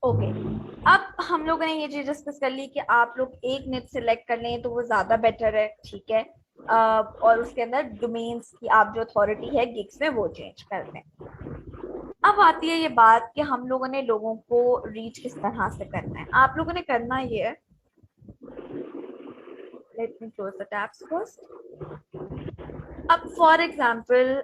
Okay, अब हम लोगों ने ये चीज डिस्कस कर ली कि आप लोग एक निच सिलेक्ट कर लें तो वो ज्यादा बेटर है, ठीक है। और उसके अंदर डोमेन्स की आप जो अथॉरिटी है गिग्स में वो चेंज कर दें। अब आती है ये बात कि हम लोगों ने लोगों को रीच किस तरह से करना है। आप लोगों ने करना ये है, let me close the tabs first. अब फॉर एग्जांपल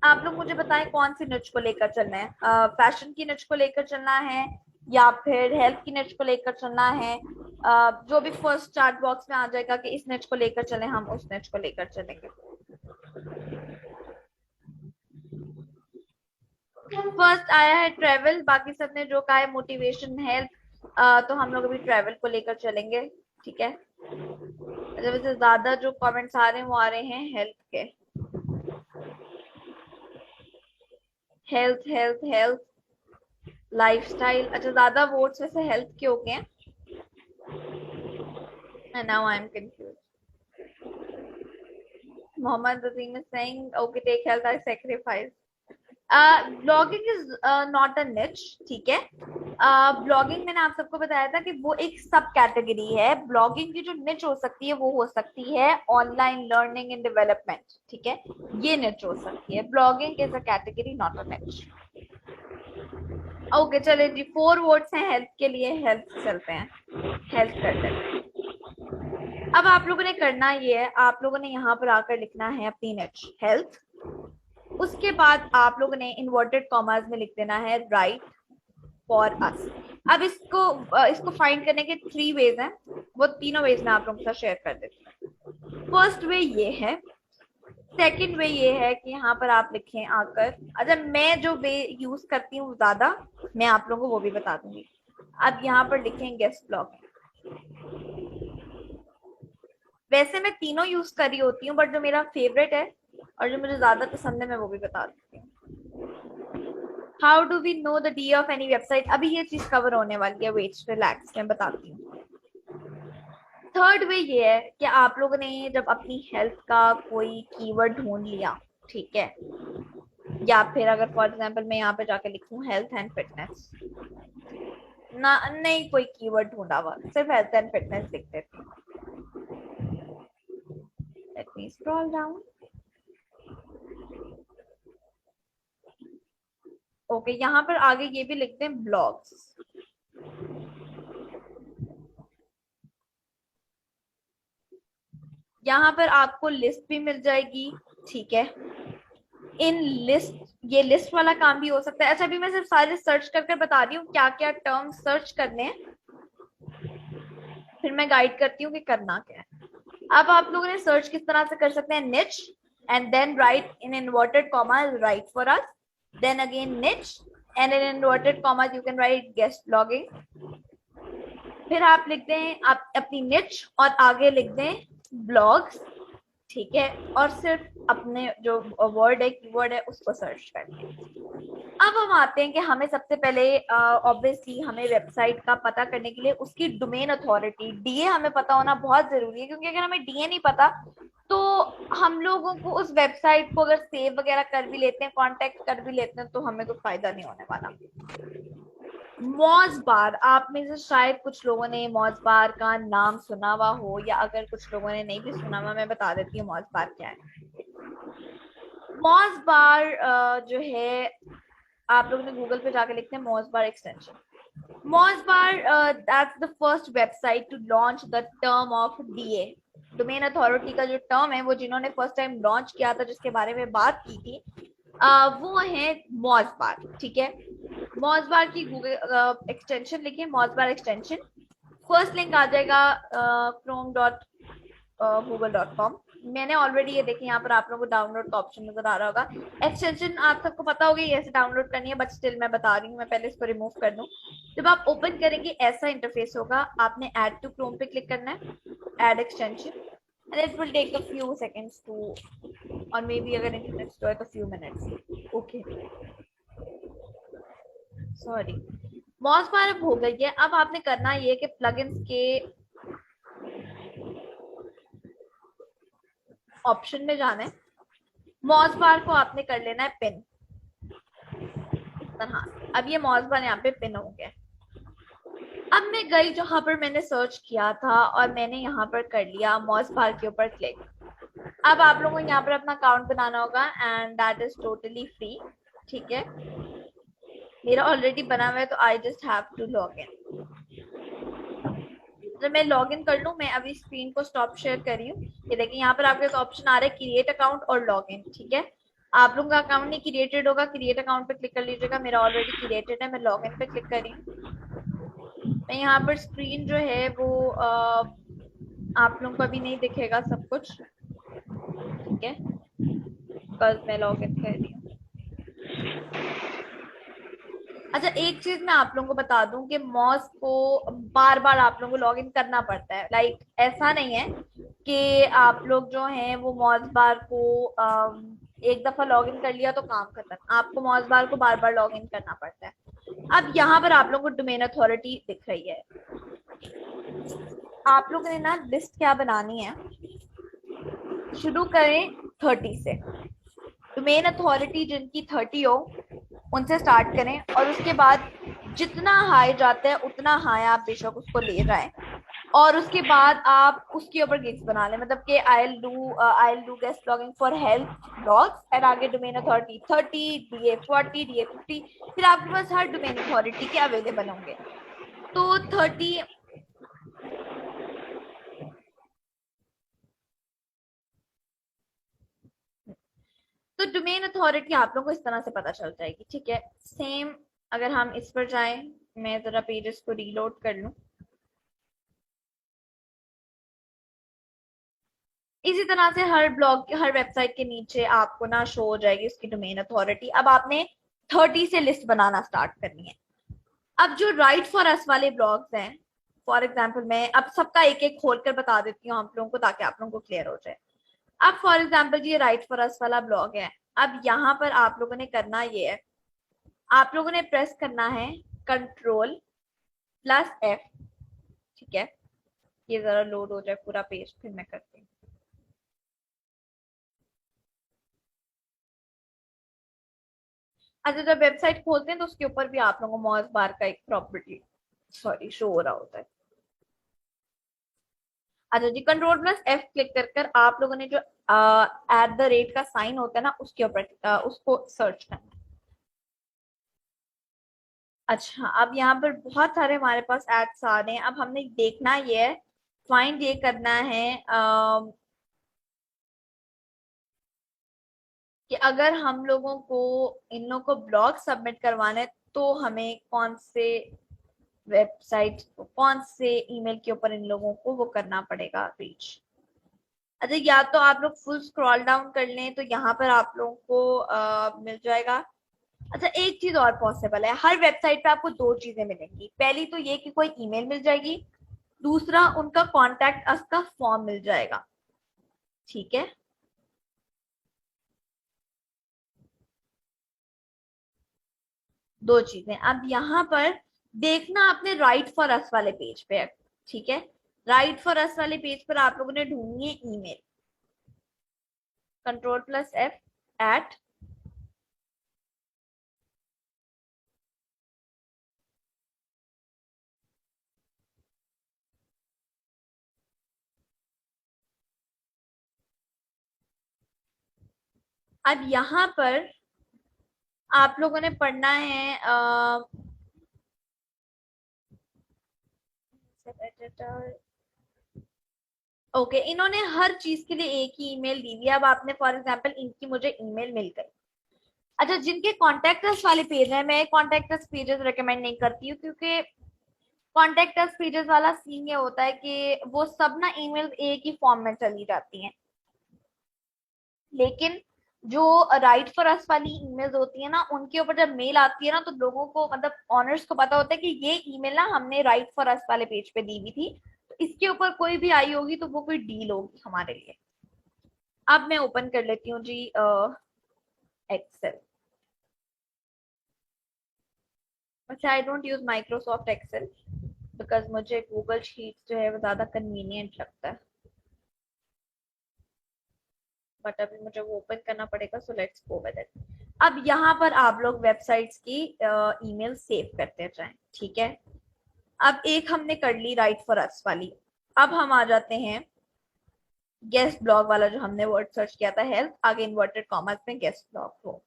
आप लोग मुझे बताएं कौन सी निच को लेकर चलना है। फैशन की निच को लेकर चलना है या फिर हेल्थ की निच को लेकर चलना है। जो भी फर्स्ट चार्ट बॉक्स में आ जाएगा कि इस निच को लेकर चलें, हम उस निच को लेकर चलेंगे। फर्स्ट आया है ट्रेवल, बाकी सबने जो कहा है मोटिवेशन, हेल्थ, तो हम लोग अभी ट्रेवल को लेकर चलेंगे, ठीक है। अच्छा, वैसे ज्यादा जो कमेंट्स आ रहे हैं वो आ रहे हैं हेल्थ के। Health health health, lifestyle. अच्छा, ज्यादा वोट्स वैसे हेल्थ के हो गए हैं। Now I am confuse. Mohammad Azeem is saying okay take health I sacrifice. Blogging is not a niche, ठीक है। ब्लॉगिंग मैंने आप सबको बताया था कि वो एक सब कैटेगरी है। ब्लॉगिंग की जो निच हो सकती है वो हो सकती है ऑनलाइन लर्निंग एंड डेवलपमेंट, ठीक है। ये निच हो सकती है। Blogging is a category, not a निच। ओके चले जी, 4 वोट्स हैं हेल्थ के लिए, हेल्थ चलते हैं, हेल्थ कर लेते हैं। अब आप लोगों ने करना ये है, आप लोगों ने यहाँ पर आकर लिखना है अपनी निच हेल्थ। उसके बाद आप लोगों ने इन्वर्टेड कॉमास में लिख देना है राइट फॉर अस। अब इसको फाइंड करने के 3 वेज हैं, वो तीनों वेज में आप लोगों के साथ शेयर कर देती हूँ। फर्स्ट वे ये है, सेकंड वे ये है कि यहाँ पर आप लिखें आकर। अच्छा, मैं जो वे यूज करती हूँ ज्यादा, मैं आप लोगों को वो भी बता दूंगी। अब यहाँ पर लिखें गेस्ट ब्लॉग। वैसे मैं तीनों यूज कर रही होती हूँ, बट जो मेरा फेवरेट है और जो मुझे ज्यादा पसंद है मैं वो भी बता देती हूँ। How do we know the D of any website, अभी ये चीज कवर होने वाली है, वेट रिलैक्स, मैं बताती हूँ। थर्ड वे ये है कि आप लोगों ने जब अपनी हेल्थ का कोई कीवर्ड ढूंढ लिया, ठीक है, या फिर अगर फॉर एग्जांपल मैं यहाँ पे जाके लिखूं हेल्थ एंड फिटनेस, ना नहीं कोई कीवर्ड ढूंढा हुआ, सिर्फ हेल्थ एंड फिटनेस लिख देती हूँ। Let me scroll down. Okay, यहाँ पर आगे ये भी लिखते हैं ब्लॉग्स। यहाँ पर आपको लिस्ट भी मिल जाएगी, ठीक है। इन लिस्ट, ये लिस्ट वाला काम भी हो सकता है। अच्छा, अभी मैं सिर्फ सारे सर्च कर बता रही हूँ क्या क्या टर्म सर्च करने हैं, फिर मैं गाइड करती हूँ कि करना क्या है। अब आप लोगों ने सर्च किस तरह से कर सकते हैं, niche and then write in inverted comma write for us, then again niche and in inverted comma you can write guest blogging. फिर आप लिख दें आप अपनी निच और आगे लिख दें ब्लॉग्स, ठीक है। और सिर्फ अपने जो वर्ड है, कीवर्ड है, उसको सर्च करते हैं। अब हम आते हैं कि हमें सबसे पहले ऑब्वियसली हमें वेबसाइट का पता करने के लिए उसकी डोमेन अथॉरिटी डीए हमें पता होना बहुत जरूरी है, क्योंकि अगर हमें डीए नहीं पता तो हम लोगों को उस वेबसाइट को अगर सेव वगैरह कर भी लेते हैं, कांटेक्ट कर भी लेते हैं, तो हमें कुछ फायदा नहीं होने वाला। मॉज बार, आप में से शायद कुछ लोगों ने मॉज बार का नाम सुना हुआ हो, या अगर कुछ लोगों ने नहीं भी सुना हुआ, मैं बता देती हूँ मॉज बार क्या है। मॉज बार जो है, आप लोगों ने गूगल पे जाके लिखते हैं MozBar extension. MozBar that's the first website to launch the term of DA. Domain authority का जो टर्म है वो जिन्होंने फर्स्ट टाइम लॉन्च किया था, जिसके बारे में बात की थी, वो है मॉज बार, ठीक है। मॉज बार की गूगल एक्सटेंशन लिखे, मॉज बार एक्सटेंशन। फर्स्ट लिंक आ जाएगा chrome.google.com। मैंने ऑलरेडी ये देखिए, यहाँ पर आप लोगों को डाउनलोड का ऑप्शन नजर आ रहा होगा। एक्सटेंशन आप सबको पता होगी ऐसे डाउनलोड करनी है, बट स्टिल मैं बता रही हूँ, मैं पहले इसको रिमूव कर दूं। जब आप ओपन करेंगे ऐसा इंटरफेस होगा, आपने ऐड टू क्रोम पे क्लिक करना है, add extension, and it will take a few seconds to, or maybe अगर इंटरनेट स्लो है तो few minutes। Okay, sorry. MozBar अब हो गई है। अब आपने करना ये कि प्लगइन्स के ऑप्शन में जाना है, मॉस बार को आपने कर लेना है पिन। तरह से। अब ये मॉस बार यहाँ पे पिन हो गया। अब मैं गई जहां पर मैंने सर्च किया था और मैंने यहाँ पर कर लिया मॉस बार के ऊपर क्लिक। अब आप लोगों को यहाँ पर अपना अकाउंट बनाना होगा and that is totally free. ठीक है, मेरा ऑलरेडी बना हुआ है तो I just have to log in. जब मैं लॉग इन कर लूँ, मैं अभी स्क्रीन को स्टॉप शेयर कर रही हूँ। ये देखिए यहाँ पर आपके ऑप्शन आ रहा है क्रिएट अकाउंट और लॉग इन। ठीक है, आप लोगों का अकाउंट नहीं क्रिएटेड होगा, क्रिएट अकाउंट पे क्लिक कर लीजिएगा। मेरा ऑलरेडी क्रिएटेड है, मैं लॉग इन पे क्लिक कर रही हूँ। मैं यहाँ पर स्क्रीन जो है वो आप लोगों को अभी नहीं दिखेगा सब कुछ। ठीक है, कल मैं लॉग इन कर रही हूँ। अच्छा, एक चीज मैं आप लोगों को बता दूं कि मॉस को बार बार आप लोगों को लॉग इन करना पड़ता है। लाइक ऐसा नहीं है कि आप लोग जो हैं वो मॉस बार को एक दफा लॉग इन कर लिया तो काम खत्म। आपको मॉस बार को बार बार लॉग इन करना पड़ता है। अब यहाँ पर आप लोगों को डोमेन अथॉरिटी दिख रही है। आप लोगों ने ना लिस्ट क्या बनानी है, शुरू करें 30 से। डोमेन अथॉरिटी जिनकी 30 हो उनसे स्टार्ट करें और उसके बाद जितना हाई जाता है उतना हाई आप बेशक उसको ले जाएं और उसके बाद आप उसके ऊपर गिग्स बना लें। मतलब कि I will do guest logging for health blogs and आगे डोमेन अथॉरिटी 30, DA 40, DA 50, फिर आपके पास हर डोमेन अथॉरिटी के अवेलेबल होंगे। तो 30 तो डोमेन अथॉरिटी आप लोगों को इस तरह से पता चल जाएगी। ठीक है, सेम अगर हम इस पर जाएं, मैं जरा पेजेस को रीलोड कर लूं। इसी तरह से हर ब्लॉग हर वेबसाइट के नीचे आपको ना शो हो जाएगी उसकी डोमेन अथॉरिटी। अब आपने 30 से लिस्ट बनाना स्टार्ट करनी है। अब जो राइट फॉर अस वाले ब्लॉग्स हैं, फॉर एग्जाम्पल मैं अब सबका एक एक खोल कर बता देती हूँ आप लोगों को ताकि आप लोगों को क्लियर हो जाए। अब फॉर एग्जाम्पल ये राइट फॉर अस वाला ब्लॉग है। अब यहाँ पर आप लोगों ने करना ये है, आप लोगों ने प्रेस करना है Ctrl+F। ठीक है, ये जरा लोड हो जाए पूरा पेज फिर मैं करती हूँ। अच्छा, जब वेबसाइट खोलते हैं तो उसके ऊपर भी आप लोगों को मॉस बार का एक प्रॉपर्टी शो हो रहा होता है। अच्छा जी, Ctrl+F क्लिक कर आप लोगों ने जो @ का साइन होता है ना उसके ऊपर उसको सर्च करना है। अच्छा, अब यहाँ पर बहुत सारे हमारे पास एड्स आ रहे हैं। अब हमने देखना ये है, फाइंड ये करना है कि अगर हम लोगों को इन लोगों को ब्लॉग सबमिट करवाना है तो हमें कौन से वेबसाइट कौन से ईमेल के ऊपर इन लोगों को वो करना पड़ेगा रीच। अच्छा, या तो आप लोग फुल स्क्रॉल डाउन कर लें तो यहाँ पर आप लोगों को मिल जाएगा। अच्छा, एक चीज और पॉसिबल है, हर वेबसाइट पे आपको दो चीजें मिलेंगी। पहली तो ये कि कोई ईमेल मिल जाएगी, दूसरा उनका कॉन्टैक्ट अस का फॉर्म मिल जाएगा। ठीक है, दो चीजें। अब यहाँ पर देखना आपने राइट फॉर अस वाले पेज पे है। ठीक है, राइट फॉर अस वाले पेज पर आप लोगों ने ढूंढनी है ईमेल। Ctrl+F @ अब यहाँ पर आप लोगों ने पढ़ना है ओके, इन्होंने हर चीज के लिए एक ही ईमेल दी हुई है। अब आपने फॉर एग्जांपल इनकी मुझे ईमेल मिल गई। अच्छा, जिनके कॉन्टेक्टर्स वाले पेज है, मैं कॉन्टेक्टर्स पेजेस रेकमेंड नहीं करती हूँ क्योंकि कॉन्टेक्टर्स पेजेस वाला सीन ये होता है कि वो सब ना ईमेल एक ही फॉर्म में चली जाती हैं। लेकिन जो राइट फॉर अस वाली ईमेल्स होती है ना उनके ऊपर जब मेल आती है ना तो लोगों को मतलब ऑनर्स को पता होता है कि ये ईमेल ना हमने राइट फॉर अस वाले पेज पे दी हुई थी, तो इसके ऊपर कोई भी आई होगी तो वो कोई डील होगी हमारे लिए। अब मैं ओपन कर लेती हूँ जी एक्सेल। अच्छा, I don't use Microsoft Excel because मुझे गूगल शीट जो है वो ज्यादा कन्वीनियंट लगता है। बट अभी मुझे वो ओपन करना पड़ेगा, so let's go with it. अब यहाँ पर आप लोग वेबसाइट्स की ईमेल सेव करते जाएं, ठीक है। अब एक हमने कर ली राइट फॉर अस वाली। अब हम आ जाते हैं गेस्ट ब्लॉग वाला, जो हमने वर्ड सर्च किया था हेल्थ, आगे इन्वर्टेड कॉमर्स में गेस्ट ब्लॉग हो।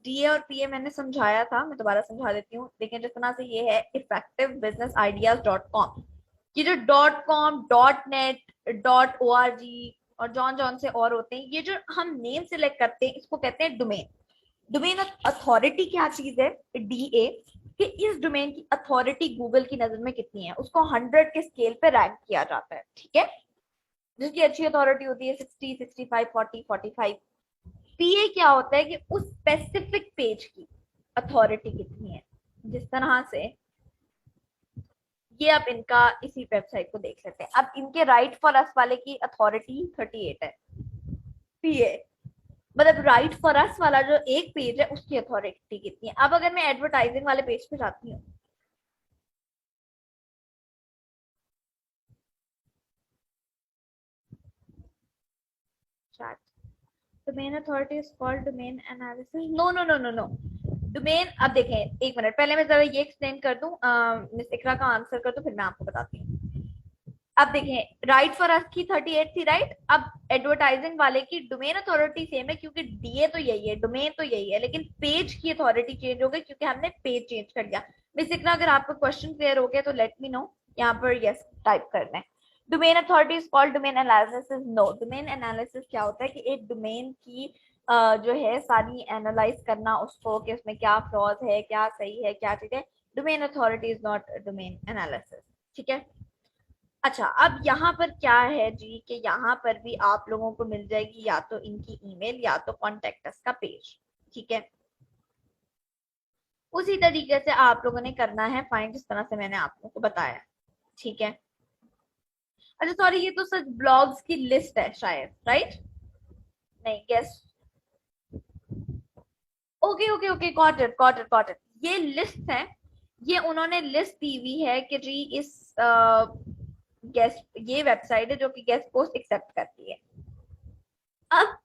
डीए और पीए मैंने समझाया था, मैं दोबारा समझा देती हूँ। लेकिन जिस तरह से ये है effectivebusinessideas.com, ये जो .com, .net, .org और जॉन जॉन से और होते हैं, ये जो हम नेम सिलेक्ट करते हैं इसको कहते हैं डोमेन। डोमेन अथॉरिटी क्या चीज है, डीए, कि इस डोमेन की अथॉरिटी गूगल की नजर में कितनी है, उसको 100 के स्केल पे रैंक किया जाता है, ठीक है। जिसकी अच्छी अथॉरिटी होती है 60, 65, 40, 45। पीए क्या होता है कि उस स्पेसिफिक पेज की अथॉरिटी कितनी है। जिस तरह से ये आप इनका इसी वेबसाइट को देख लेते हैं। अब इनके राइट फॉर अस वाले की अथॉरिटी 38 है। पीए मतलब राइट फॉर अस वाला जो एक पेज है उसकी अथॉरिटी कितनी है। अब अगर मैं एडवर्टाइजिंग वाले पेज पे जाती हूँ, domain authority is called domain analysis, no no no no no. Domain, अब देखें एक मिनट, पहले मैं जरा ये एक्सप्लेन कर दूं, मिस इकरा का आंसर कर दूं, फिर मैं आपको बताती हूँ। अब देखें राइट फॉर अस की 38 थी, राइट। अब एडवर्टाइजिंग वाले की डोमेन अथॉरिटी सेम है, क्योंकि डीए तो यही है, डोमेन तो यही है, लेकिन पेज की अथॉरिटी चेंज हो गई क्योंकि हमने पेज चेंज कर दिया। मिस इकरा, अगर आपको क्वेश्चन क्लियर हो गया तो लेट मी नो, यहाँ पर यस टाइप कर दें। Domain authority is called domain analysis, no. Domain analysis क्या होता है कि एक डोमेन की जो है सारी एनालाइज करना उसको, कि उसमें क्या फ्लॉज है, क्या सही है, क्या चीज है। Domain authority is not domain analysis, ठीक है। अच्छा, अब यहाँ पर क्या है जी, कि यहाँ पर भी आप लोगों को मिल जाएगी या तो इनकी ईमेल या तो कॉन्टेक्ट अस का पेज, ठीक है। उसी तरीके से आप लोगों ने करना है फाइंड, जिस तरह से मैंने आप लोगों को बताया, ठीक है। अच्छा सॉरी, ये तो सच ब्लॉग्स की लिस्ट है शायद, राइट? नहीं, guess, okay okay okay, got it got it got it. ये लिस्ट है, ये उन्होंने लिस्ट दी हुई है कि जी इस गेस्ट, ये वेबसाइट है जो कि गेस्ट पोस्ट एक्सेप्ट करती है। अब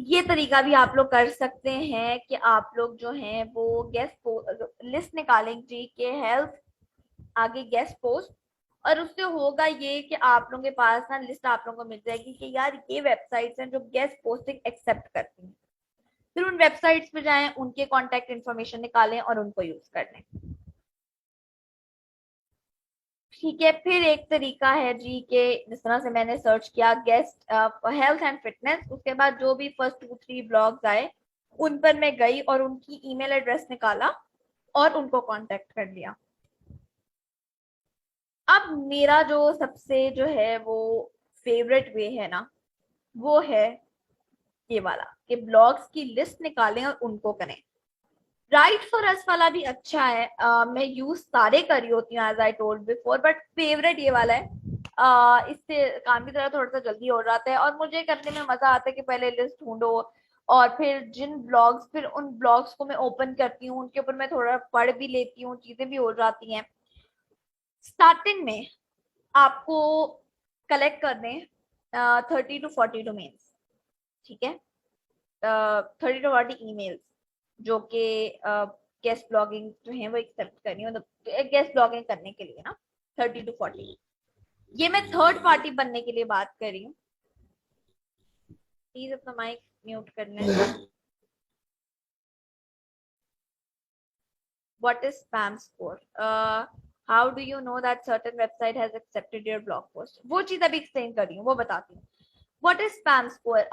ये तरीका भी आप लोग कर सकते हैं कि आप लोग जो हैं वो गेस्ट लिस्ट निकालेंगे जी के हेल्थ, आगे गेस्ट पोस्ट, और उससे होगा ये कि आप लोगों के पास ना लिस्ट आप लोगों को मिल जाएगी कि यार ये वेबसाइट्स हैं जो गेस्ट पोस्टिंग एक्सेप्ट करती हैं। फिर उन वेबसाइट्स पे जाएं, उनके कॉन्टेक्ट इन्फॉर्मेशन निकालें और उनको यूज कर लें, ठीक है। फिर एक तरीका है जी के जिस तरह से मैंने सर्च किया गेस्ट हेल्थ एंड फिटनेस, उसके बाद जो भी फर्स्ट 2-3 ब्लॉग्स आए उन पर मैं गई और उनकी ईमेल एड्रेस निकाला और उनको कांटेक्ट कर लिया। अब मेरा जो सबसे जो है वो फेवरेट वे है ना, वो है ये वाला, कि ब्लॉग्स की लिस्ट निकालें और उनको करें। राइट फॉर अस वाला भी अच्छा है, मैं यूज सारे कर रही होती हूँ as I told before, but favourite ये वाला है। इससे काम की तरह थोड़ा सा जल्दी हो जाता है और मुझे करने में मजा आता है कि पहले लिस्ट ढूंढो और फिर जिन ब्लॉग्स, फिर उन ब्लॉग्स को मैं ओपन करती हूँ, उनके ऊपर मैं थोड़ा पढ़ भी लेती हूँ, चीजें भी हो जाती हैं। स्टार्टिंग में आपको कलेक्ट करने 30 to 40 डोमेन्स, ठीक है। 30 to 40 ईमेल्स जो कि गेस्ट ब्लॉगिंग जो है वो एक्सेप्ट करनी है, मतलब गेस्ट ब्लॉगिंग करने के लिए ना 30 to 40। ये मैं थर्ड पार्टी बनने के लिए बात कर रही हूँ। प्लीज अपना माइक म्यूट कर लें। What is spam score? How do you know that certain website has accepted your blog post? वो चीज अभी एक्सप्लेन कर रही हूँ, वो बताती हूँ। What is spam score?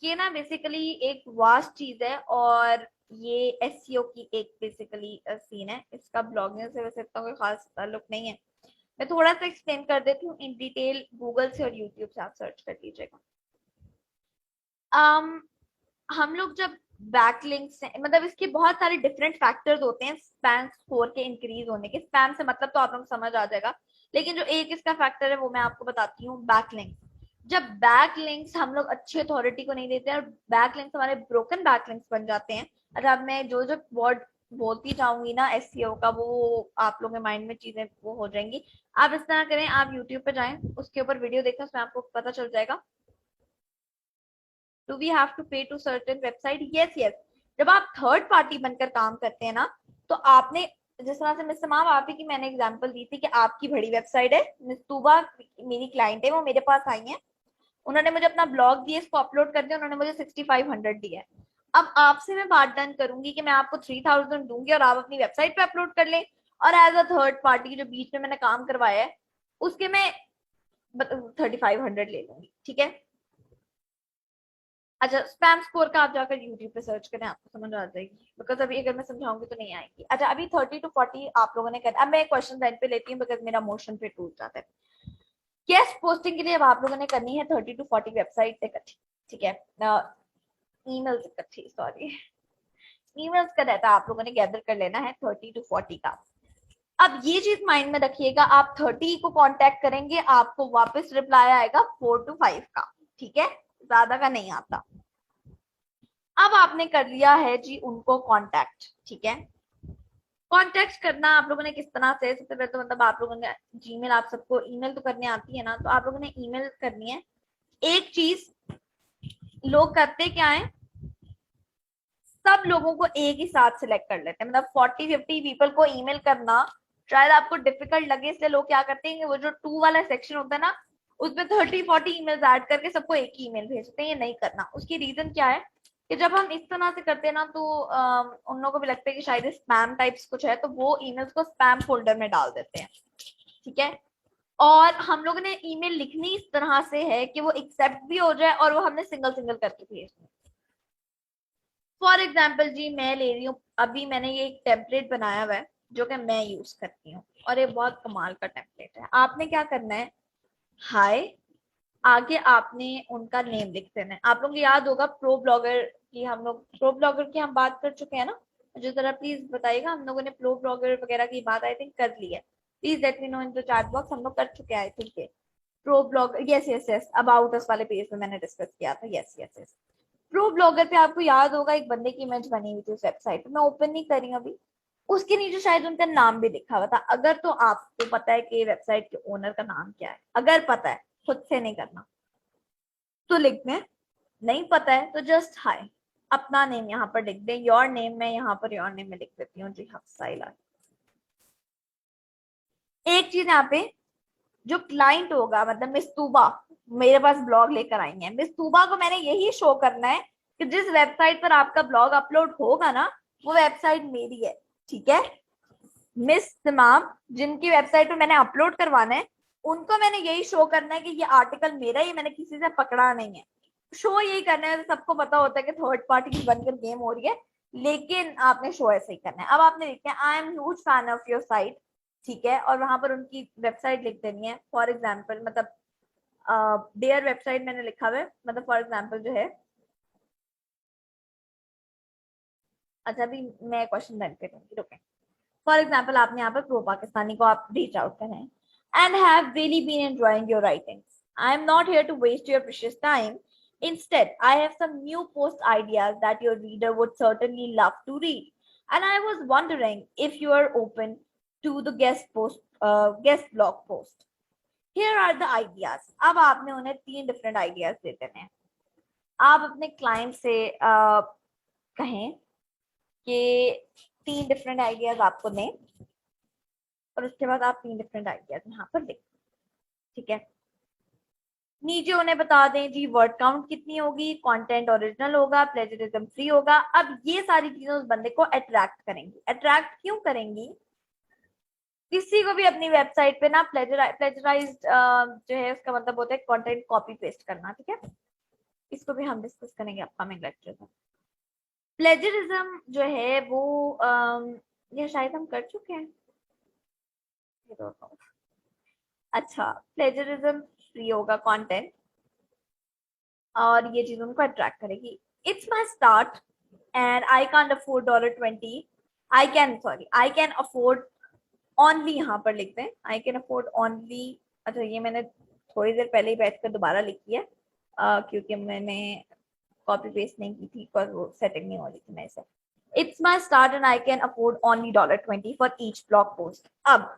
ये ना बेसिकली एक वास्ट चीज है और ये एसईओ की एक बेसिकली सीन है। इसका ब्लॉगिंग से वैसे इतना कोई खास ताल्लुक नहीं है। मैं थोड़ा सा एक्सप्लेन कर देती हूँ इन डिटेल, गूगल से और यूट्यूब से आप सर्च कर लीजिएगा। हम लोग जब बैकलिंक्स, मतलब इसके बहुत सारे डिफरेंट फैक्टर्स होते हैं स्पैम स्कोर के इंक्रीज होने के। स्पैम से मतलब तो आप लोग समझ आ जाएगा, लेकिन जो एक इसका फैक्टर है वो मैं आपको बताती हूँ, बैकलिंक्स। जब बैकलिंक्स हम लोग अच्छी अथॉरिटी को नहीं देते हैं और बैकलिंक्स हमारे ब्रोकन बैकलिंक्स बन जाते हैं। अच्छा, अब मैं जो जो वर्ड बोलती जाऊंगी ना एसईओ का, वो आप लोगों के माइंड में चीजें वो हो जाएंगी। आप इस तरह करें, आप यूट्यूब पे जाएं, उसके ऊपर वीडियो देखें, उसमें आपको पता चल जाएगा। Do we have to pay to certain website? Yes yes. जब आप थर्ड पार्टी बनकर काम करते हैं ना, तो आपने, जिस तरह से मिस तमाम आप ही की मैंने एग्जांपल दी थी कि आपकी बड़ी वेबसाइट है, मिस तूबा मेरी क्लाइंट है, वो मेरे पास आई है, उन्होंने मुझे अपना ब्लॉग दिया, इसको अपलोड कर दिया, उन्होंने मुझे 6500 दिया है। अब आपसे मैं बात डन करूंगी कि मैं आपको 3000 दूंगी और आप अपनी वेबसाइट पे अपलोड कर लें, और एज अ थर्ड पार्टी जो बीच में मैंने काम करवाया है उसके मैं 3500 ले लूंगी, ठीक है। अच्छा, स्पैम स्कोर का आप जाकर यूट्यूब पे सर्च करें, आपको समझ आ जाएगी, बिकॉज अभी अगर मैं समझाऊंगी तो नहीं आएगी। अच्छा, अभी 30 to 40 आप लोगों ने करना। अब मैं क्वेश्चन लाइन पे लेती हूँ बिकॉज मेरा मोशन पे टूट जाता है। गेस्ट पोस्टिंग के लिए अब आप लोगों ने करनी है 30 to 40 वेबसाइट इकट्ठी, ठीक है, ईमेल्स इकट्ठी, सॉरी, ईमेल्स का डाटा आप लोगों ने गैदर कर लेना है 30 to 40 का। अब ये चीज माइंड में रखिएगा, आप 30 को कांटेक्ट करेंगे, आपको वापस रिप्लाई आएगा 4 to 5 का, ठीक है, ज्यादा का नहीं आता। अब आपने कर लिया है जी उनको कांटेक्ट, ठीक है। कांटेक्ट करना आप लोगों ने किस तरह से, सबसे पहले तो मतलब आप लोगों ने जीमेल, आप सबको ईमेल तो करने आती है ना, तो आप लोगों ने ईमेल करनी है। एक चीज लोग करते क्या है, सब लोगों को एक ही साथ सिलेक्ट कर लेते हैं, मतलब 40-50 पीपल को ईमेल करना शायद आपको डिफिकल्ट लगे, इसलिए लोग क्या करते हैं, वो जो टू वाला सेक्शन होता है ना, उसमें 30-40 ईमेल्स ऐड करके सबको एक ही ईमेल भेजते हैं। ये नहीं करना। उसकी रीजन क्या है कि जब हम इस तरह से करते हैं ना, तो उन लोगों को भी लगता है कि शायद स्पैम टाइप्स कुछ है, तो वो ईमेल्स को स्पैम फोल्डर में डाल देते हैं, ठीक है। और हम लोगों ने ईमेल लिखनी इस तरह से है कि वो एक्सेप्ट भी हो जाए और वो हमने सिंगल सिंगल करके भेजना। फॉर एग्जाम्पल जी, मैं ले रही हूँ, अभी मैंने ये एक टेम्पलेट बनाया हुआ है जो कि मैं यूज करती हूँ, और ये बहुत कमाल का टेम्पलेट है। आपने क्या करना है, हाय, आगे आपने उनका नेम लिख देना है। आप लोगों को याद होगा प्रो ब्लॉगर की, हम लोग प्रो ब्लॉगर की हम बात कर चुके हैं ना, जो जरा प्लीज बताइएगा, हम लोगों ने प्रो ब्लॉगर वगैरह की बात आई थिंक कर ली है, please let me know in the chat box, हम लोग कर चुके हैं I think. Pro blogger, yes yes yes, about us वाले पेज में मैंने डिस्कस किया था, yes yes yes. Pro blogger पे आपको याद होगा एक बंदे की इमेज बनी हुई थी उस वेबसाइट पे, मैं ओपन नहीं कर रही हूँ अभी, उसके नीचे शायद उनका नाम भी लिखा हुआ था। अगर तो आपको पता है कि वेबसाइट के ओनर का नाम क्या है, अगर पता है, खुद से नहीं करना, तो लिख दें, नहीं पता है तो जस्ट हाय, अपना नेम यहाँ पर लिख दें, योर नेम, मैं यहाँ पर योर नेम में लिख देती हूँ जी, हफ्सा। एक चीज यहाँ पे, जो क्लाइंट होगा, मतलब मिस तूबा मेरे पास ब्लॉग लेकर आई है, मिस तूबा को मैंने यही शो करना है कि जिस वेबसाइट पर आपका ब्लॉग अपलोड होगा ना, वो वेबसाइट मेरी है, ठीक है। मिस तमाम जिनकी वेबसाइट पे मैंने अपलोड करवाना है, उनको मैंने यही शो करना है कि ये आर्टिकल मेरा ही, मैंने किसी से पकड़ा नहीं है। शो यही करना है, तो सबको पता होता है कि थर्ड पार्टी बनकर गेम हो रही है, लेकिन आपने शो ऐसे ही करना है। अब आपने लिखना है I am huge fan of your site, ठीक है, और वहां पर उनकी वेबसाइट लिख देनी है, फॉर एग्जाम्पल, मतलब देयर वेबसाइट मैंने लिखा हुआ है, मतलब फॉर एग्जाम्पल जो है, अच्छा अभी मैं क्वेश्चन रन करूंगी, रुके। फॉर एग्जाम्पल आपने यहाँ पर प्रो पाकिस्तानी को आप रीच आउट करें, and have really been enjoying your writings, I am not here to waste your precious time, instead I have some new post ideas that your reader would certainly love to read, and I was wondering if you are open to the guest blog post. Here are the ideas. अब आपने उन्हें 3 different ideas दे देने हैं। आप अपने client से कहें कि 3 डिफरेंट आइडियाज आपको दें, और उसके बाद आप 3 डिफरेंट आइडियाज यहाँ पर लिख, ठीक है। नीचे उन्हें बता दें जी वर्ड काउंट कितनी होगी, कंटेंट ओरिजिनल होगा, प्लेजरिज्म फ्री होगा। अब ये सारी चीजें उस बंदे को अट्रैक्ट करेंगी। अट्रैक्ट क्यों करेंगी, किसी को भी अपनी वेबसाइट पे ना प्लेजराइज जो है उसका मतलब होता है कंटेंट कॉपी पेस्ट करना, ठीक है। इसको भी हम डिस्कस करेंगे अपकमिंग लेक्चर में। प्लेजरिज्म जो है वो ये शायद हम कर चुके हैं, अच्छा, प्लेजरिज्म फ्री होगा कंटेंट, और ये चीज उनको अट्रैक्ट करेगी। It's my start and I can afford $20, I can afford only, यहाँ पर लिखते हैं आई कैन अफोर्ड ओनली। अच्छा, ये मैंने थोड़ी देर पहले ही बैठकर दोबारा लिखी है, क्योंकि मैंने कॉपी पेस्ट नहीं की थी, पर वो सेटिंग नहीं हो रही थी मेरे से। It's my start and I can afford only $20 for each blog post. अब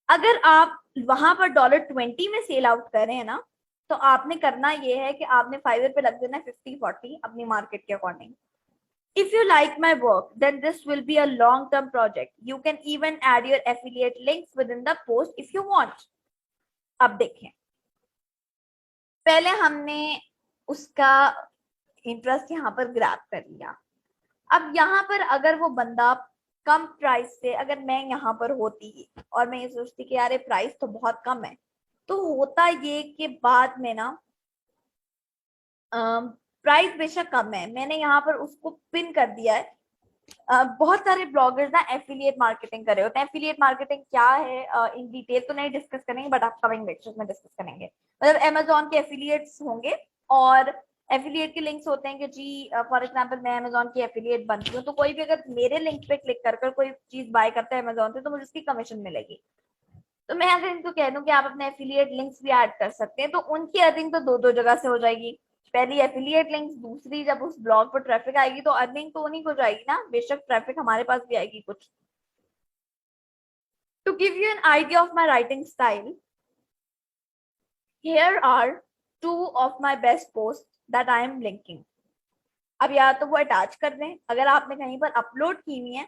अगर आप वहां पर $20 में सेल आउट कर रहे हैं ना, तो आपने करना ये है कि आपने फाइवर पे लग देना 50-40 अपनी मार्केट के according. If you like my work, then this will be a long-term project. You can even add your affiliate links within the post if you want. अब देखें, पहले हमने उसका इंटरेस्ट यहाँ पर ग्रैब कर लिया. अब यहाँ पर अगर वो बंदा कम प्राइस से, अगर मैं यहाँ पर होती और मैं ये सोचती कि यार प्राइस तो बहुत कम है, तो होता ये कि बाद में ना प्राइस बेशक कम है, मैंने यहाँ पर उसको पिन कर दिया है. बहुत सारे ब्लॉगर्स ना एफिलिएट मार्केटिंग कर रहे होते हैं. एफिलिएट मार्केटिंग क्या है इन डिटेल तो नहीं डिस्कस करेंगे, बट अपकमिंग लेक्चर्स में डिस्कस करेंगे. मतलब अमेजोन के एफिलिएट्स होंगे और एफिलिएट के लिंक्स होते हैं कि जी फॉर एग्जांपल मैं अमेजोन की एफिलिएट बनती हूँ, तो कोई भी अगर मेरे लिंक पे क्लिक कर कोई चीज बाय करता है अमेजोन से, तो मुझे उसकी कमीशन मिलेगी. तो मैं अगर इनको कह दूं कि आप अपने एफिलिएट लिंक्स भी ऐड कर सकते हैं, तो उनकी अर्निंग तो दो दो जगह से हो जाएगी. पहली एफिलिएट लिंक्स, दूसरी जब उस ब्लॉग पर ट्रैफिक आएगी तो अर्निंग तो उन्हीं को जाएगी ना, बेशक ट्रैफिक हमारे पास भी आएगी कुछ. To give you an idea of my writing style, here are 2 of my best posts that I am linking. अब या तो वो अटैच कर दें, अगर आपने कहीं पर अपलोड की हुई है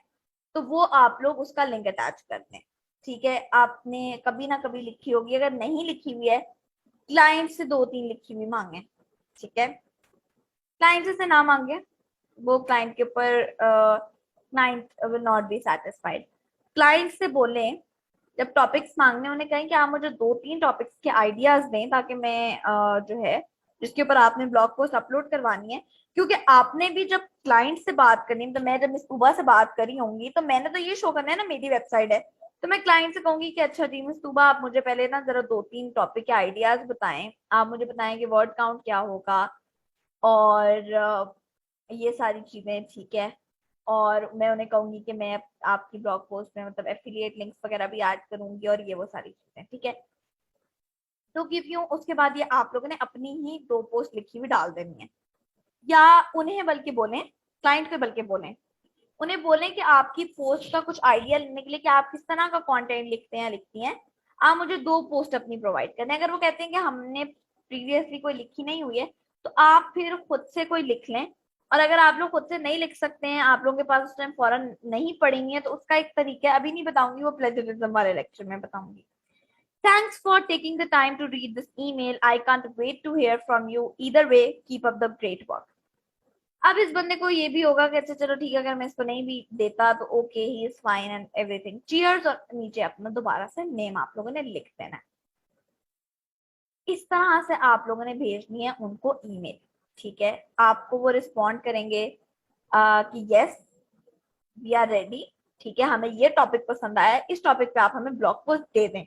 तो वो आप लोग उसका लिंक अटैच कर दें. ठीक है, आपने कभी ना कभी लिखी होगी, अगर नहीं लिखी हुई है क्लाइंट से 2-3 लिखी हुई मांगे. ठीक है, क्लाइंट से ना मांगे, वो क्लाइंट के ऊपर client will not be satisfied. Client से बोले, जब टॉपिक्स मांगने उन्हें कहें कि आप मुझे 2-3 टॉपिक्स के आइडियाज दें ताकि मैं जो है जिसके ऊपर आपने ब्लॉग पोस्ट अपलोड करवानी है. क्योंकि आपने भी जब क्लाइंट से बात करनी, तो मैं जब मिस तूबा से बात करी होंगी तो मैंने तो ये शो करना है ना मेरी वेबसाइट है, तो मैं क्लाइंट से कहूंगी कि अच्छा जी मिस तूबा, आप मुझे पहले ना जरा 2-3 टॉपिक के आइडियाज बताएं. आप मुझे बताएं कि वर्ड काउंट क्या होगा और ये सारी चीजें. ठीक है, और मैं उन्हें कहूंगी कि मैं आपकी ब्लॉग पोस्ट में मतलब एफिलिएट लिंक्स वगैरह भी ऐड करूंगी और ये वो सारी चीजें. ठीक है, तो गिव यू, उसके बाद ये आप लोगों ने अपनी ही 2 पोस्ट लिखी हुई डाल देनी है. या उन्हें बल्कि बोलें, क्लाइंट को बल्कि बोलें, उन्हें बोलें कि आपकी पोस्ट का कुछ आइडिया लेने के लिए कि आप किस तरह का कंटेंट लिखते हैं लिखती हैं, आप मुझे 2 पोस्ट अपनी प्रोवाइड करें. अगर वो कहते हैं कि हमने प्रीवियसली कोई लिखी नहीं हुई है, तो आप फिर खुद से कोई लिख लें. और अगर आप लोग खुद से नहीं लिख सकते हैं, आप लोगों के पास उस टाइम फौरन नहीं पढ़ेंगे, है तो उसका एक तरीका अभी नहीं बताऊंगी, वो प्लेजरिज्म वाले लेक्चर में बताऊंगी. Thanks for taking the time to read this email. I can't wait to hear from you. Either way, keep up the great work. अब इस बंदे को ये भी होगा कि अच्छा चलो ठीक है, अगर मैं इसको नहीं भी देता तो okay, he is fine and everything, cheers, और नीचे अपना दोबारा से नेम आप लोगों ने लिख देना है. इस तरह से आप लोगों ने भेजनी है उनको ईमेल. ठीक है, आपको वो रिस्पॉन्ड करेंगे कि यस वी आर रेडी. ठीक है, हमें ये टॉपिक पसंद आया, इस टॉपिक पे आप हमें ब्लॉग पोस्ट दे दें.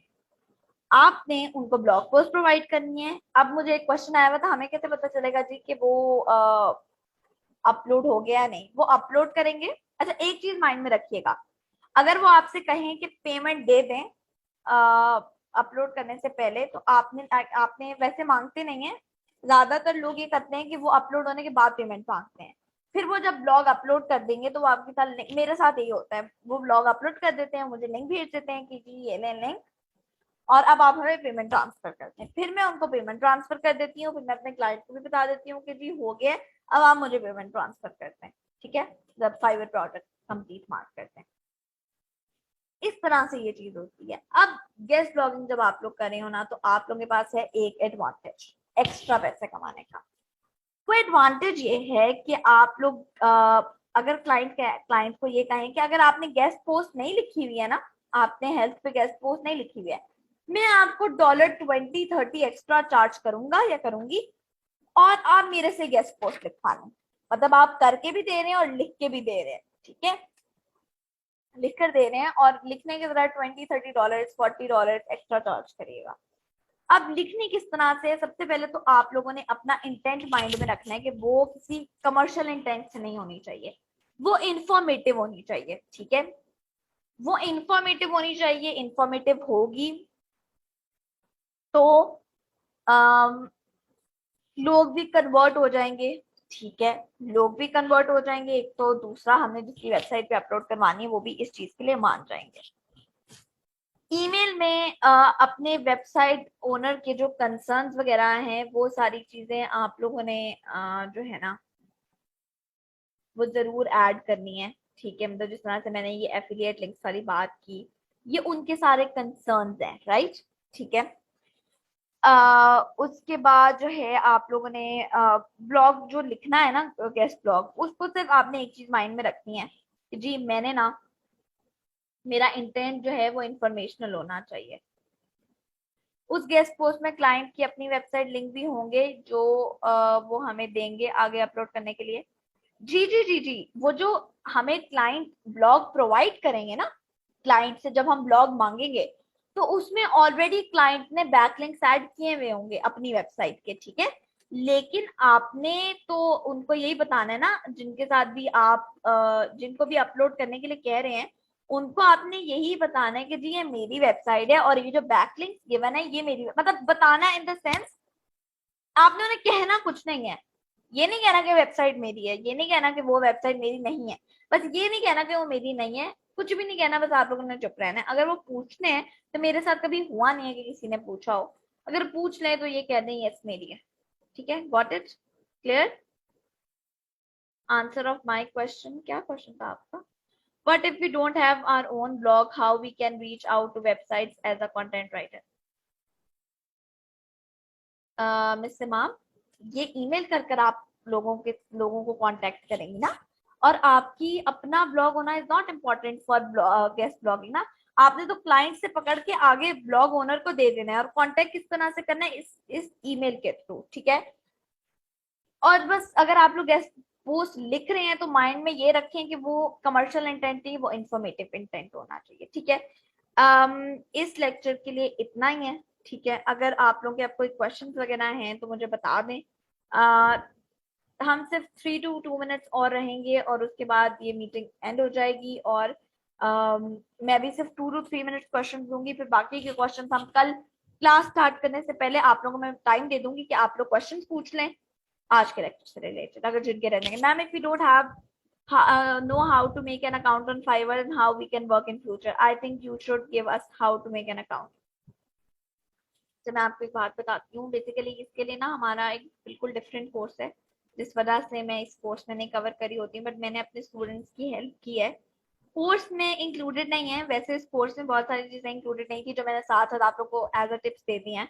आपने उनको ब्लॉग पोस्ट प्रोवाइड करनी है. अब मुझे एक क्वेश्चन आया हुआ था, हमें कैसे पता चलेगा जी कि वो अपलोड हो गया नहीं? वो अपलोड करेंगे. अच्छा, एक चीज माइंड में रखिएगा, अगर वो आपसे कहें कि पेमेंट दे दें अपलोड करने से पहले, तो आपने वैसे मांगते नहीं है. ज्यादातर लोग ये करते हैं कि वो अपलोड होने के बाद पेमेंट मांगते हैं. फिर वो जब ब्लॉग अपलोड कर देंगे तो वो आपके साथ, मेरे साथ यही होता है, वो ब्लॉग अपलोड कर देते हैं, मुझे लिंक भेज देते हैं कि जी ये लें लिंक, और अब आप हमें पेमेंट ट्रांसफर करते हैं. फिर मैं उनको पेमेंट ट्रांसफर कर देती हूँ, फिर मैं अपने क्लाइंट को भी बता देती हूँ कि जी हो गया, अब आप मुझे पेमेंट ट्रांसफर करते हैं. ठीक है, जब फाइवर प्रोडक्ट कंप्लीट मार्क करते हैं, इस तरह से ये चीज होती है. अब गेस्ट ब्लॉगिंग जब आप लोग कर रहे हो ना, तो आप लोगों के पास है एक एडवांटेज एक्स्ट्रा पैसे कमाने का. वो एडवांटेज ये है कि आप लोग अगर क्लाइंट को ये कहें कि अगर आपने गेस्ट पोस्ट नहीं लिखी हुई है ना, आपने हेल्थ पे गेस्ट पोस्ट नहीं लिखी हुई है, मैं आपको $20-30 एक्स्ट्रा चार्ज करूंगा या करूंगी, और आप मेरे से गेस्ट पोस्ट लिखवा लें. मतलब आप करके भी दे रहे हैं और लिख के भी दे रहे हैं. ठीक है, लिख कर दे रहे हैं और लिखने के बजाय $20-30 $40 एक्स्ट्रा चार्ज करिएगा. अब लिखनी किस तरह से? सबसे पहले तो आप लोगों ने अपना इंटेंट माइंड में रखना है कि वो किसी कमर्शियल इंटेंट से नहीं होनी चाहिए, वो इंफॉर्मेटिव होनी चाहिए. ठीक है, वो इंफॉर्मेटिव होनी चाहिए. इंफॉर्मेटिव होगी तो लोग भी कन्वर्ट हो जाएंगे. ठीक है, लोग भी कन्वर्ट हो जाएंगे एक तो, दूसरा हमने जिसकी वेबसाइट पे अपलोड करवानी है वो भी इस चीज के लिए मान जाएंगे। ईमेल में अपने वेबसाइट ओनर के जो कंसर्न्स वगैरह हैं वो सारी चीजें आप लोगों ने जो है ना वो जरूर ऐड करनी है। ठीक है, मतलब जिस तरह से मैंने ये एफिलिएट लिंक्स वाली बात की, ये उनके सारे कंसर्न्स हैं, राइट। ठीक है, उसके बाद जो है आप लोगों ने ब्लॉग जो लिखना है ना, गेस्ट ब्लॉग, उसको सिर्फ आपने एक चीज माइंड में रखनी है कि जी मैंने ना, मेरा इंटेंट जो है वो इंफॉर्मेशनल होना चाहिए। उस गेस्ट पोस्ट में क्लाइंट की अपनी वेबसाइट लिंक भी होंगे जो वो हमें देंगे आगे अपलोड करने के लिए। जी जी जी जी, वो जो हमें क्लाइंट ब्लॉग प्रोवाइड करेंगे ना, क्लाइंट से जब हम ब्लॉग मांगेंगे तो उसमें ऑलरेडी क्लाइंट ने बैकलिंक्स ऐड किए हुए होंगे अपनी वेबसाइट के। ठीक है, लेकिन आपने तो उनको यही बताना है ना, जिनके साथ भी आप जिनको भी अपलोड करने के लिए कह रहे हैं, उनको आपने यही बताना है कि जी ये मेरी वेबसाइट है और ये जो बैकलिंक्स गिवन है ये मेरी, मतलब बताना इन द सेंस, आपने उन्हें कहना कुछ नहीं है। ये नहीं कहना कि वेबसाइट मेरी है, ये नहीं कहना कि वो वेबसाइट मेरी नहीं है, बस ये नहीं कहना कि वो मेरी नहीं है, कुछ भी नहीं कहना, बस आप लोगों ने चुप रहना है। अगर वो पूछने हैं तो मेरे साथ कभी हुआ नहीं है कि किसी ने पूछा हो, अगर पूछ ले तो ये कह दें यस मेरी है। ठीक है, got it, clear. Answer of my question, क्या क्वेश्चन था आपका? What if we don't have our own blog? How we can reach out to websites as a content writer? Miss इमाम, ये ईमेल कर कर आप लोगों को कांटेक्ट करेंगी ना, और आपकी अपना ब्लॉग होना is not important for guest blogging ना। आपने तो क्लाइंट से पकड़ के आगे ब्लॉग ओनर को दे देना है, और कांटेक्ट किस तरह से करना है, इस ईमेल के थ्रू। ठीक है, और बस अगर आप लोग गेस्ट पोस्ट लिख रहे हैं तो माइंड में ये रखें कि वो कमर्शियल इंटेंट नहीं, वो इंफॉर्मेटिव इंटेंट होना चाहिए। ठीक है, इस लेक्चर के लिए इतना ही है। ठीक है, अगर आप लोगों के अब कोई क्वेश्चंस वगैरह हैं तो मुझे बता दें। हम सिर्फ 3 to 2 मिनट्स और रहेंगे और उसके बाद ये मीटिंग एंड हो जाएगी, और मैं भी सिर्फ 2 to 3 मिनट्स क्वेश्चन दूंगी, फिर बाकी के क्वेश्चन हम कल क्लास स्टार्ट करने से पहले आप लोगों को मैं टाइम दे दूंगी कि आप लोग क्वेश्चन पूछ लें आज के लेक्चर से रिलेटेड, अगर जिनके रहने। Ma'am if you don't have know how to make an account on Fiverr and how we can work in future, I think you should give us how to make an account. तो मैं आपको एक बात बताती हूँ, basically इसके लिए ना हमारा एक बिल्कुल डिफरेंट कोर्स है, जिस वजह से मैं इस कोर्स में नहीं कवर करी होती, बट मैंने अपने स्टूडेंट्स की हेल्प की है। कोर्स में इंक्लूडेड नहीं है, वैसे इस कोर्स में बहुत सारी चीजें इंक्लूडेड नहीं थी जो मैंने साथ साथ आप लोग को एज अ टिप्स दे दी हैं।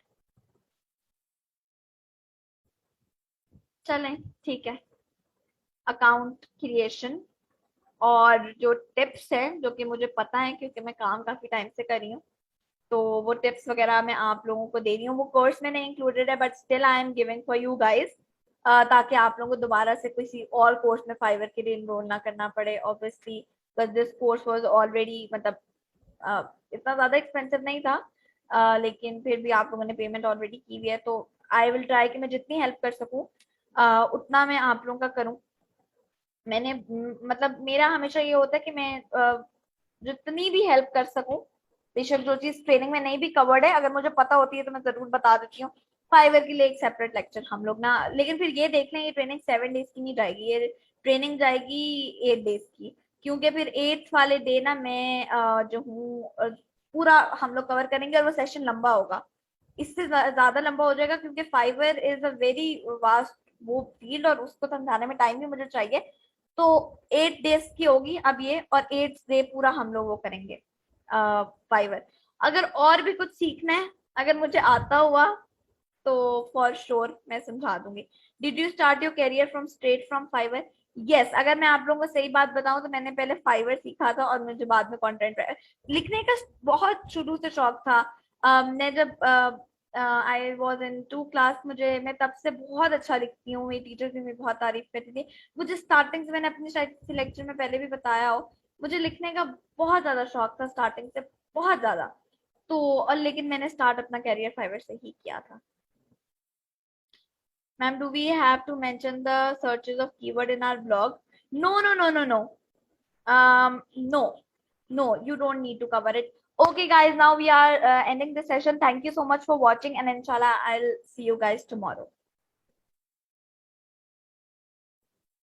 चलें, ठीक है, अकाउंट क्रिएशन और जो टिप्स है जो कि मुझे पता है क्योंकि मैं काम काफी टाइम से कर रही हूँ, तो वो टिप्स वगैरह मैं आप लोगों को दे रही हूँ। वो कोर्स में नहीं इंक्लूडेड है, but still I am giving for you guys, ताकि आप लोगों को दोबारा से किसी और कोर्स में फाइवर के लिए इनरोल ना करना पड़े। Obviously this course was already, मतलब इतना ज्यादा एक्सपेंसिव नहीं था, लेकिन फिर भी आप लोगों ने पेमेंट ऑलरेडी की हुई है, तो आई विल ट्राई कि मैं जितनी हेल्प कर सकूँ उतना मैं आप लोगों का करूँ। मैंने मतलब मेरा हमेशा ये होता है कि मैं जितनी भी हेल्प कर सकूं, बेशक जो चीज ट्रेनिंग में नहीं भी कवर्ड है, अगर मुझे पता होती है तो मैं जरूर बता देती हूँ। फाइवर के लिए एक सेपरेट लेक्चर हम लोग ना, लेकिन फिर ये देख लें ये ट्रेनिंग 7 डेज की नहीं जाएगी, ये ट्रेनिंग जाएगी 8 डेज की, क्योंकि फिर 8th वाले डे ना मैं जो हूँ पूरा हम लोग कवर करेंगे और वो सेशन लंबा होगा, इससे ज्यादा लंबा हो जाएगा, क्योंकि Fiverr is a very vast वो फील्ड और उसको समझाने में टाइम भी मुझे चाहिए। तो 8 डेज की होगी अब ये, और 8 डे पूरा हम लोग वो करेंगे फाइवर। अगर और भी कुछ सीखना है, अगर मुझे आता हुआ, तो फॉर श्योर मैं समझा दूंगी। Did you start your career from straight from Fiverr? Yes, अगर मैं आप लोगों को सही बात बताऊं तो मैंने पहले फाइवर सीखा था और मुझे बाद में कंटेंट लिखने का बहुत शुरू से शौक था। मैं जब आई वॉज इन 2 क्लास, मैं तब से बहुत अच्छा लिखती हूँ, मेरी टीचर्स भी मेरी बहुत तारीफ करती थी। मुझे स्टार्टिंग से, मैंने अपने शायद किसी लेक्चर में पहले भी बताया हो, मुझे लिखने का बहुत ज्यादा शौक था स्टार्टिंग से, बहुत ज्यादा। तो और लेकिन मैंने स्टार्ट अपना कैरियर फाइवर से ही किया था। Ma'am, do we have to mention the searches of keyword in our blog? No, no, no, no, no. No, no, you don't need to cover it. Okay, guys, now we are ending the session. Thank you so much for watching, and inshallah, I'll see you guys tomorrow.